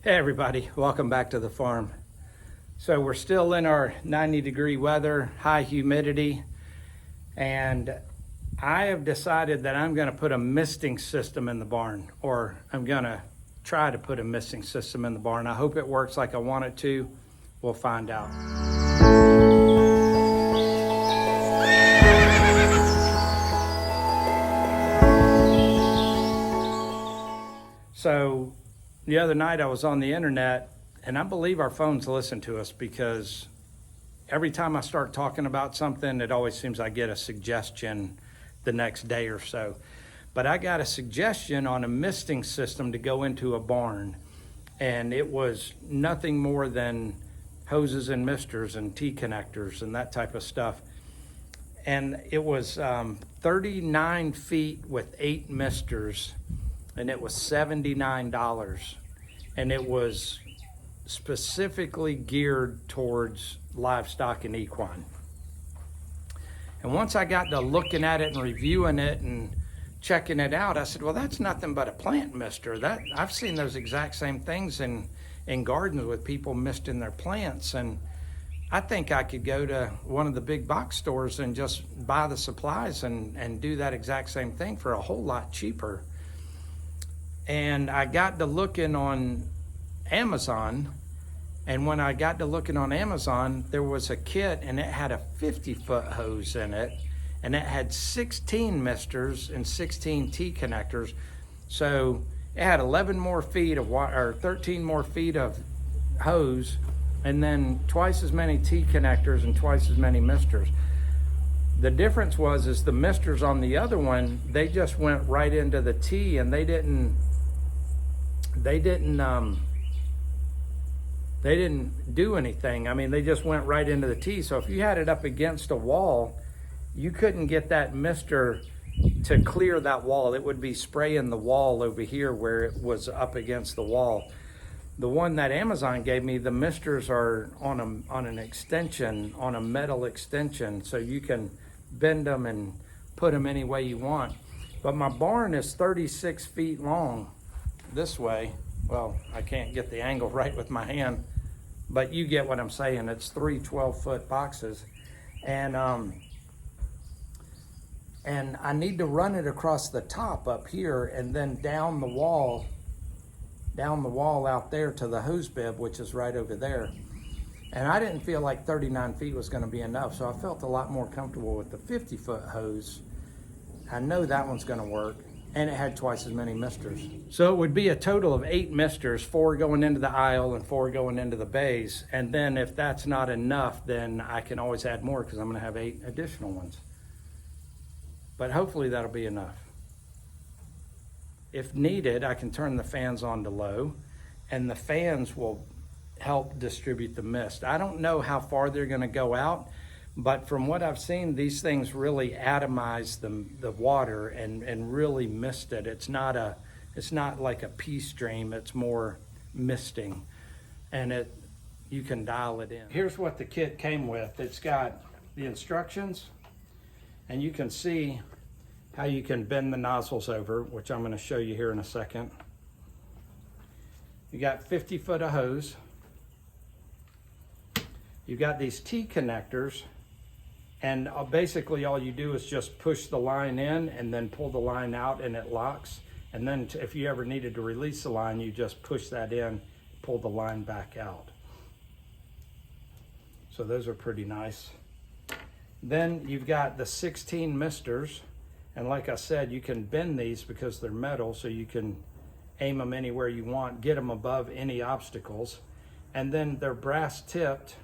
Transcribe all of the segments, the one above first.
Hey everybody, welcome back to the farm. So we're still in our 90-degree weather, high humidity, and I have decided that I'm gonna put a misting system in the barn, or I'm gonna try to put a misting system in the barn. I hope it works like I want it to. We'll find out. So the other night I was on the internet, and I believe our phones listen to us because every time I start talking about something, it always seems I get a suggestion the next day or so. But I got a suggestion on a misting system to go into a barn, and it was nothing more than hoses and misters and T-connectors and that type of stuff. And it was 39 feet with 8 misters, and it was $79. And it was specifically geared towards livestock and equine. And once I got to looking at it and reviewing it and checking it out, I said, well, that's nothing but a plant mister. That I've seen those exact same things in gardens with people misting their plants. And I think I could go to one of the big box stores and just buy the supplies and do that exact same thing for a whole lot cheaper. And I got to looking on Amazon, and when I got to looking on Amazon, there was a kit, and it had a 50-foot hose in it, and it had 16 misters and 16 T-connectors. So it had 11 more feet of water, or 13 more feet of hose, and then twice as many T-connectors and twice as many misters. The difference is the misters on the other one, they just went right into the T, and they didn't do anything. I mean, they just went right into the T. So if you had it up against a wall, you couldn't get that mister to clear that wall. It would be spraying the wall over here where it was up against the wall. The one that Amazon gave me, the misters are on an extension, on a metal extension, so you can bend them and put them any way you want. But my barn is 36 feet long this way. Well, I can't get the angle right with my hand, but you get what I'm saying. It's 3 12-foot boxes, and I need to run it across the top up here and then down the wall out there to the hose bib, which is right over there. And I didn't feel like 39 feet was going to be enough, so I felt a lot more comfortable with the 50-foot hose. I know that one's going to work, and it had twice as many misters. So it would be a total of 8 misters, 4 going into the aisle and 4 going into the bays. And then if that's not enough, then I can always add more because I'm going to have 8 additional ones. But hopefully that'll be enough. If needed, I can turn the fans on to low, and the fans will help distribute the mist. I don't know how far they're going to go out, but from what I've seen, these things really atomize the water and really mist it. It's not like a pea stream, it's more misting, and you can dial it in. Here's what the kit came with. It's got the instructions, and you can see how you can bend the nozzles over, which I'm going to show you here in a second. You got 50 foot of hose. You got these T-connectors, and basically all you do is just push the line in and then pull the line out, and it locks. And then if you ever needed to release the line, you just push that in, pull the line back out. So those are pretty nice. Then you've got the 16 misters, and like I said, you can bend these because they're metal, so you can aim them anywhere you want, get them above any obstacles. And then they're brass tipped,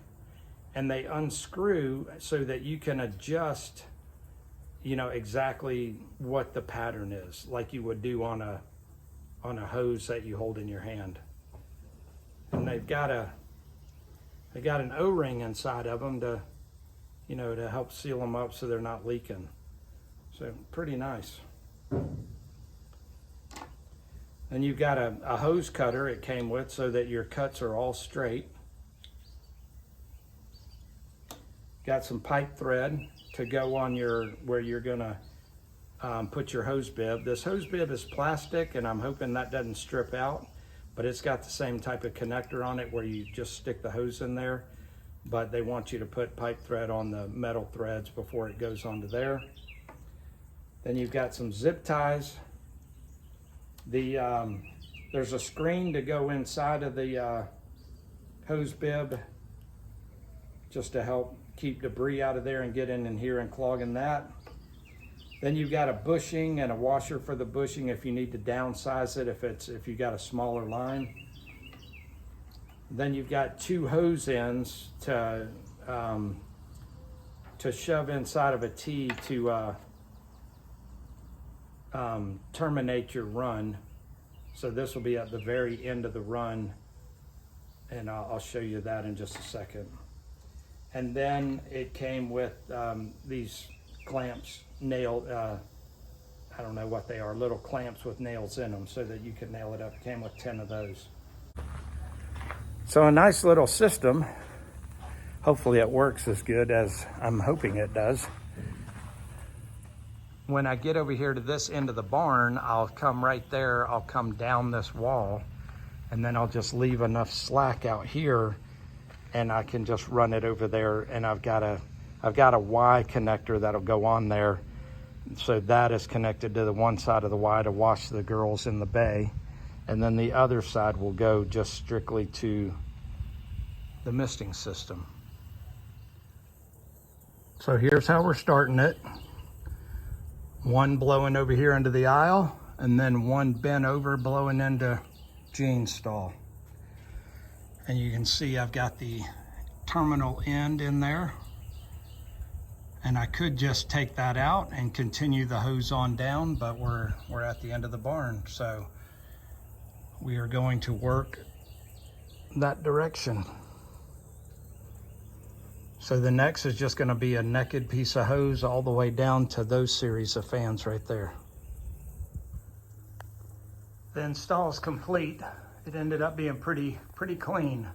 and they unscrew so that you can adjust, exactly what the pattern is, like you would do on a hose that you hold in your hand. And they got an O-ring inside of them to help seal them up so they're not leaking. So pretty nice. Then you've got a hose cutter it came with so that your cuts are all straight. Got some pipe thread to go on where you're gonna put your hose bib. This hose bib is plastic, and I'm hoping that doesn't strip out, but it's got the same type of connector on it where you just stick the hose in there, but they want you to put pipe thread on the metal threads before it goes onto there. Then you've got some zip ties. There's a screen to go inside of the hose bib just to help keep debris out of there and get in here and clogging that. Then you've got a bushing and a washer for the bushing if you need to downsize it if you got a smaller line. Then you've got two hose ends to shove inside of a T to terminate your run. So this will be at the very end of the run, and I'll show you that in just a second. And then it came with these clamps, nailed, I don't know what they are, little clamps with nails in them so that you can nail it up. It came with 10 of those. So a nice little system. Hopefully it works as good as I'm hoping it does. When I get over here to this end of the barn, I'll come right there, I'll come down this wall, and then I'll just leave enough slack out here and I can just run it over there. And I've got a Y connector that'll go on there. So that is connected to the one side of the Y to wash the girls in the bay. And then the other side will go just strictly to the misting system. So here's how we're starting it. One blowing over here into the aisle, and then one bent over blowing into Jean's stall. And you can see I've got the terminal end in there. And I could just take that out and continue the hose on down, but we're at the end of the barn. So we are going to work that direction. So the next is just going to be a naked piece of hose all the way down to those series of fans right there. The install is complete. It ended up being pretty clean.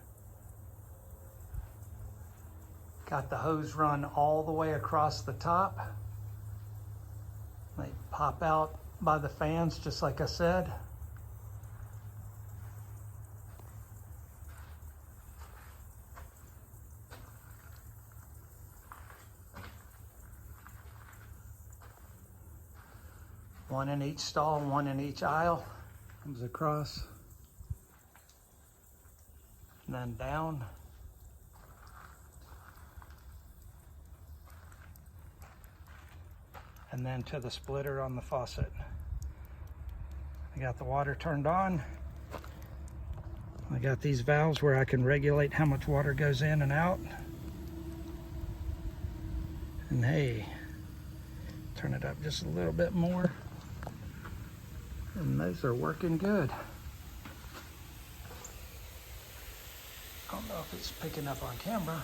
Got the hose run all the way across the top. They pop out by the fans just like I said. One in each stall, one in each aisle. Comes across. And then down. And then to the splitter on the faucet. I got the water turned on. I got these valves where I can regulate how much water goes in and out. And hey, turn it up just a little bit more. And those are working good. I don't know if it's picking up on camera.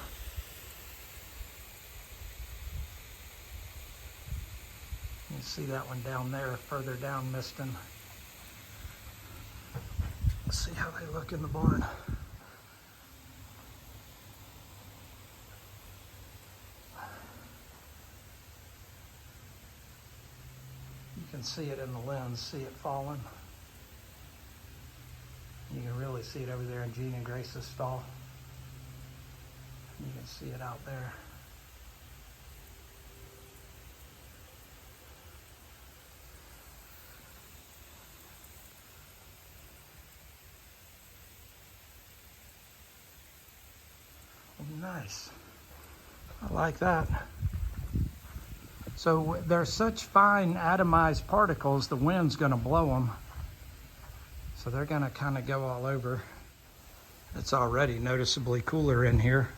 You can see that one down there, further down misting. Let's see how they look in the barn. You can see it in the lens, see it falling. You can really see it over there in Jean and Grace's stall. You can see it out there. Nice. I like that. So they're such fine atomized particles, the wind's going to blow them. So they're going to kind of go all over. It's already noticeably cooler in here.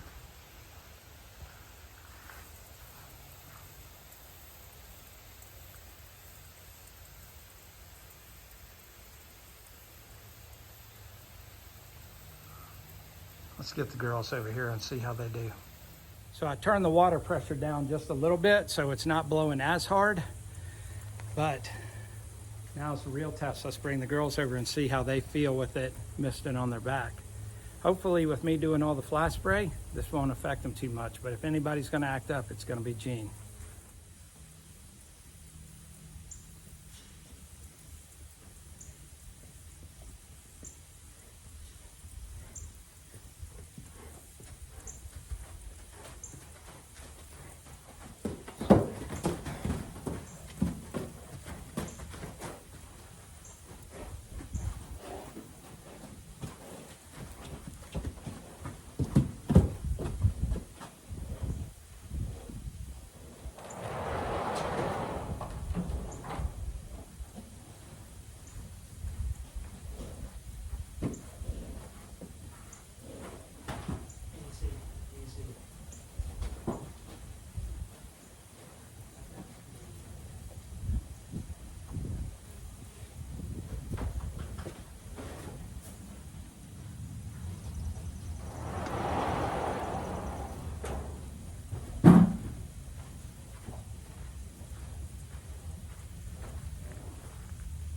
Let's get the girls over here and see how they do. So I turned the water pressure down just a little bit so it's not blowing as hard, but now it's a real test. Let's bring the girls over and see how they feel with it misting on their back. Hopefully with me doing all the fly spray, this won't affect them too much, but if anybody's gonna act up, it's gonna be Jean.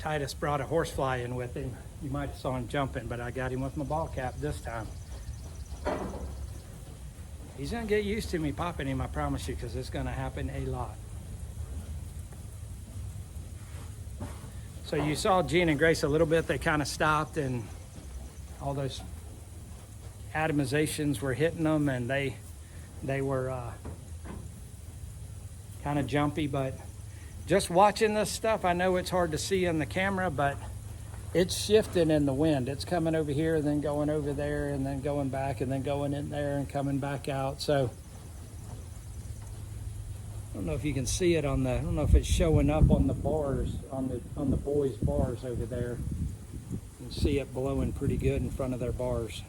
Titus brought a horsefly in with him. You might have saw him jumping, but I got him with my ball cap this time. He's gonna get used to me popping him, I promise you, because it's gonna happen a lot. So you saw Gene and Grace a little bit. They kind of stopped and all those atomizations were hitting them, and they were kind of jumpy. But just watching this stuff, I know it's hard to see in the camera, but it's shifting in the wind. It's coming over here, then going over there, and then going back, and then going in there and coming back out. So I don't know if you can see it on the, I don't know if it's showing up on the bars, on the boys' bars over there. You can see it blowing pretty good in front of their bars.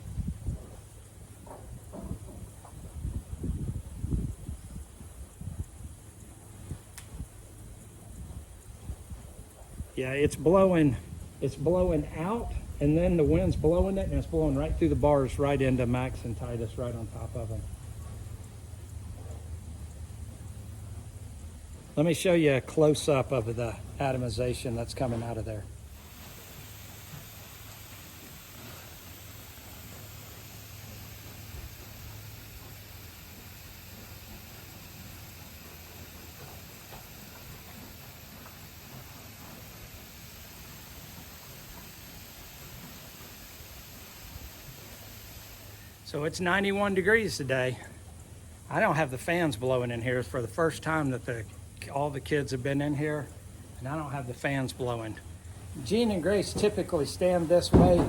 Yeah, it's blowing out, and then the wind's blowing it, and it's blowing right through the bars, right into Max and Titus, right on top of them. Let me show you a close-up of the atomization that's coming out of there. So it's 91 degrees today. I don't have the fans blowing in here. It's for the first time that all the kids have been in here, and I don't have the fans blowing. Gene and Grace typically stand this way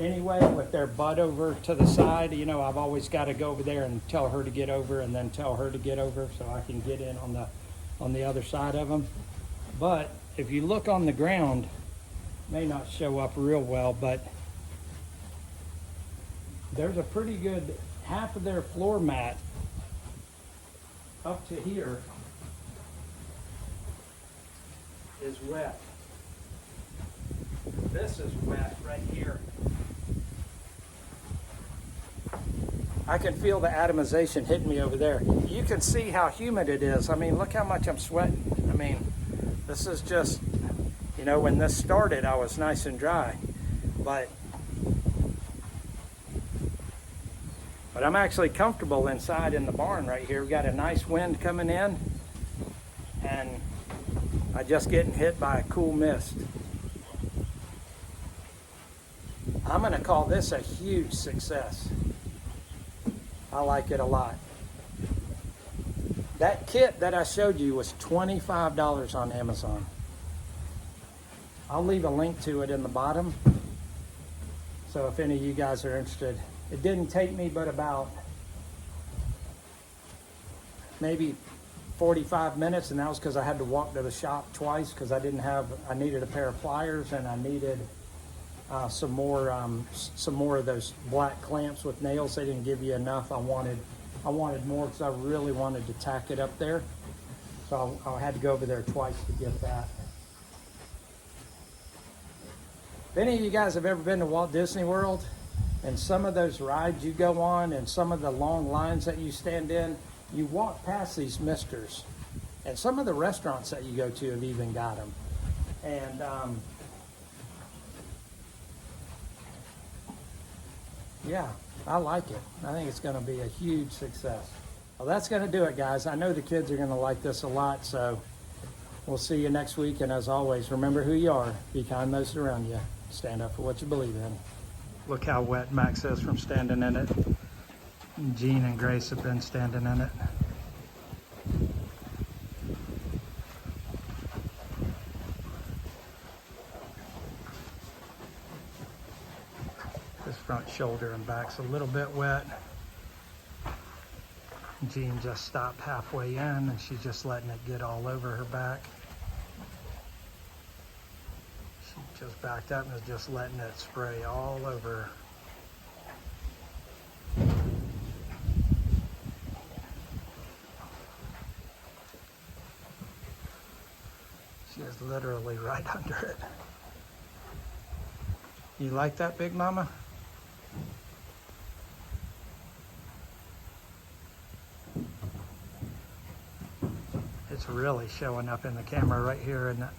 anyway with their butt over to the side. You know, I've always got to go over there and tell her to get over and then tell her to get over so I can get in on the other side of them. But if you look on the ground, it may not show up real well, but there's a pretty good half of their floor mat up to here is wet. This is wet right here. I can feel the atomization hitting me over there. You can see how humid it is. I mean, look how much I'm sweating. I mean, this is just, you know, when this started, I was nice and dry, but I'm actually comfortable inside in the barn right here. We've got a nice wind coming in, and I'm just getting hit by a cool mist. I'm gonna call this a huge success. I like it a lot. That kit that I showed you was $25 on Amazon. I'll leave a link to it in the bottom, so if any of you guys are interested. It didn't take me but about maybe 45 minutes, and that was because I had to walk to the shop twice because I needed a pair of pliers, and I needed some more of those black clamps with nails. They didn't give you enough. I wanted more because I really wanted to tack it up there. So I had to go over there twice to get that. If any of you guys have ever been to Walt Disney World, and some of those rides you go on and some of the long lines that you stand in, you walk past these misters. And some of the restaurants that you go to have even got them. And yeah, I like it. I think it's going to be a huge success. Well, that's going to do it, guys. I know the kids are going to like this a lot, so we'll see you next week. And as always, remember who you are. Be kind to those around you. Stand up for what you believe in. Look how wet Max is from standing in it. Gene and Grace have been standing in it. This front shoulder and back's a little bit wet. Gene just stopped halfway in, and she's just letting it get all over her back. Just backed up and is just letting it spray all over. She is literally right under it. You like that, Big Mama? It's really showing up in the camera right here, isn't it?